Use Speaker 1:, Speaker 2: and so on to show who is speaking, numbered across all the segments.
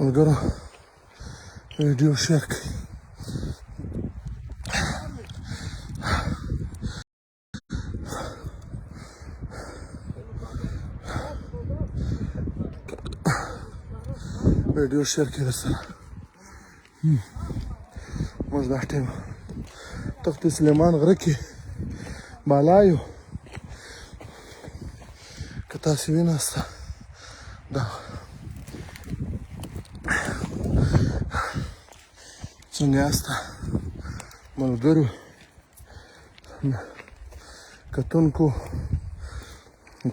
Speaker 1: ملګرو ویډیو شیر کړئ. ویډیو شیر کړئ درسره. موږ دا ټیم تخت سلیمان غره کې بالا یو. که تاسې ویناست دا څنګه یاست ملګرو کتونکو؟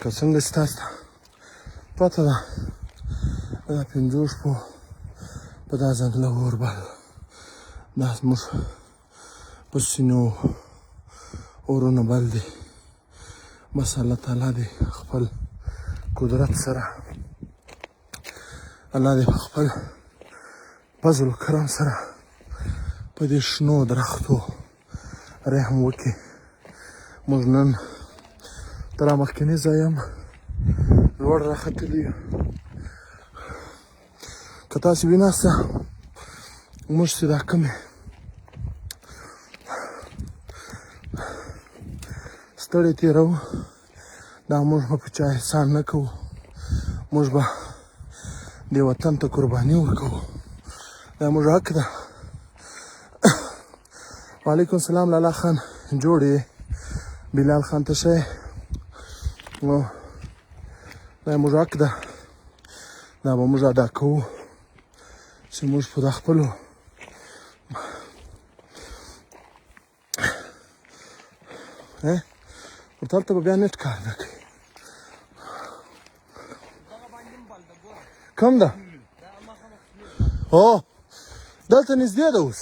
Speaker 1: که څنګه ستاسو ته پته ده دا 5 شپو په دا ځنګله اور بل دا زموږ په سینو اورونه بل دي. بس الله تعالی دې خپل قدرت سره الله دې خپل فضل و کرم سره په دې شنو درختو رحم وکړي. موږ نن تر مخکیني ځای هم لوړ راختلي یو. که تاسې ویناست موږ چې دا کومې ستړی تېروو دا موږ به په چا احسان نه کوو. موږ به دې وطن ته قرباني ورکوو. دا موږ حق ده. وعلیکم السلام لالا خان جوړ یې بلال خان ته ښه یې. دا موږ حق ده. دا به موږ ادا کوو چې موږ په دا خپلو ورته ته به بیا نټ کار نه کوي. کوم ده؟ هو دلته نږدې ده اوس.